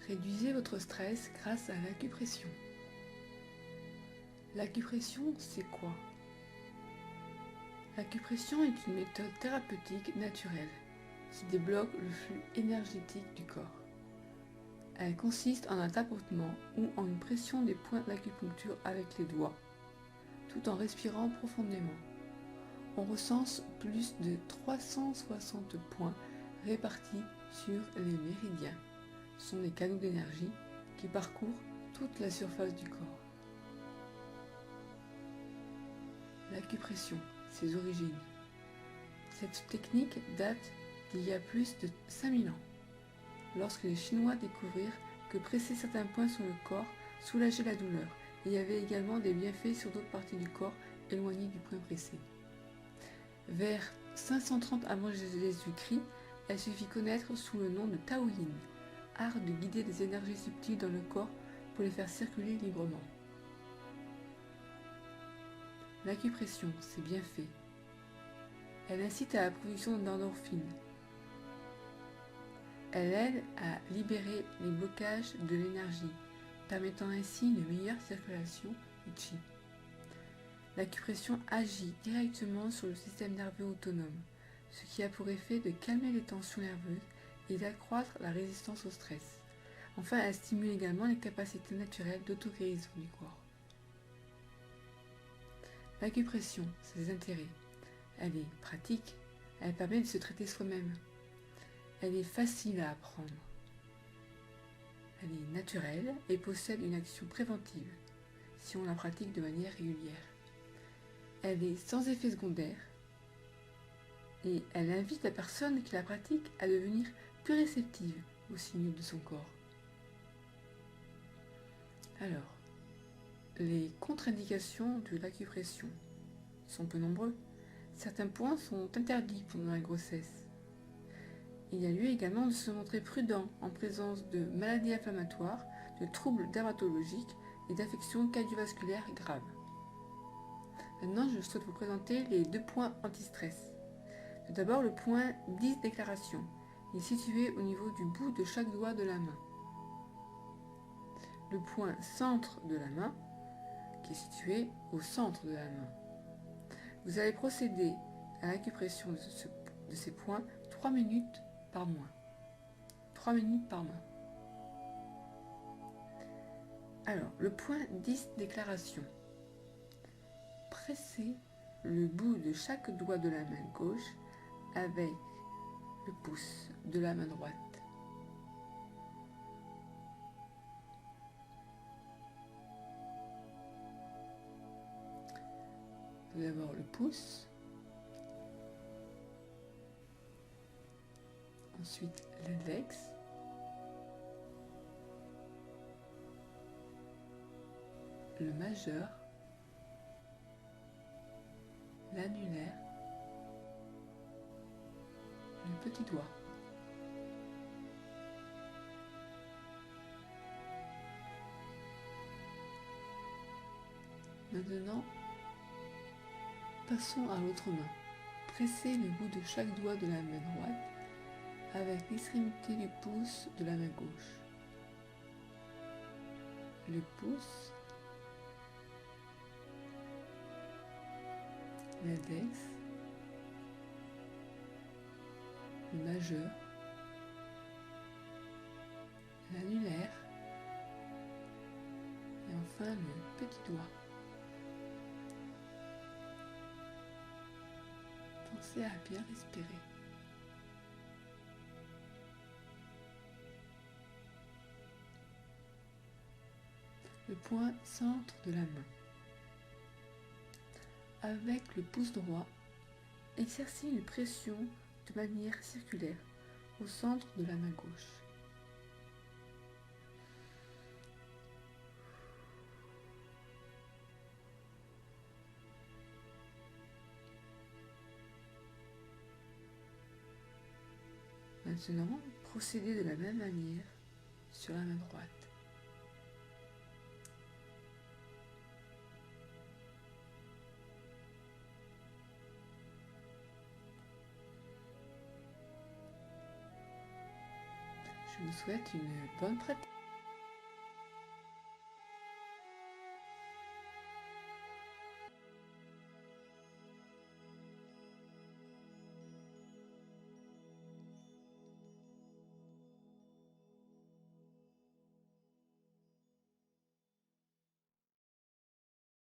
Réduisez votre stress grâce à l'acupression. L'acupression, c'est quoi? L'acupression est une méthode thérapeutique naturelle qui débloque le flux énergétique du corps. Elle consiste en un tapotement ou en une pression des points d'acupuncture avec les doigts, tout en respirant profondément. On recense plus de 360 points répartis sur les méridiens. Ce sont des canaux d'énergie qui parcourent toute la surface du corps. L'acupression, ses origines. Cette technique date d'il y a plus de 5000 ans, lorsque les Chinois découvrirent que presser certains points sur le corps soulageait la douleur. Il y avait également des bienfaits sur d'autres parties du corps éloignées du point pressé. Vers 530 avant Jésus-Christ, elle se fit connaître sous le nom de Taoyin, art de guider des énergies subtiles dans le corps pour les faire circuler librement. L'acupression, c'est bien fait. Elle incite à la production d'endorphines. Elle aide à libérer les blocages de l'énergie, permettant ainsi une meilleure circulation du chi. L'acupression agit directement sur le système nerveux autonome, ce qui a pour effet de calmer les tensions nerveuses et d'accroître la résistance au stress. Enfin, elle stimule également les capacités naturelles d'auto-guérison du corps. L'acupression, ses intérêts. Elle est pratique, elle permet de se traiter soi-même. Elle est facile à apprendre. Elle est naturelle et possède une action préventive si on la pratique de manière régulière. Elle est sans effet secondaire et elle invite la personne qui la pratique à devenir plus réceptive aux signaux de son corps. Alors, les contre-indications de l'acupression sont peu nombreux. Certains points sont interdits pendant la grossesse. Il y a lieu également de se montrer prudent en présence de maladies inflammatoires, de troubles dermatologiques et d'affections cardiovasculaires graves. Maintenant, je souhaite vous présenter les 2 points anti-stress. Tout d'abord, le point 10 déclaration. Il est situé au niveau du bout de chaque doigt de la main. Le point centre de la main, qui est situé au centre de la main. Vous allez procéder à l'acupression de ces points 3 minutes par mois. 3 minutes par mois. Alors, le point 10 déclaration. Pressez le bout de chaque doigt de la main gauche avec le pouce de la main droite. Tout d'abord le pouce, ensuite l'index, le majeur, l'annulaire, le petit doigt. Maintenant, passons à l'autre main. Pressez le bout de chaque doigt de la main droite avec l'extrémité du pouce de la main gauche. Le pouce, l'index, le majeur, l'annulaire et enfin le petit doigt. Pensez à bien respirer. Le point centre de la main. Avec le pouce droit, exercez une pression de manière circulaire au centre de la main gauche. Maintenant, procédez de la même manière sur la main droite. Je vous souhaite une bonne pratique.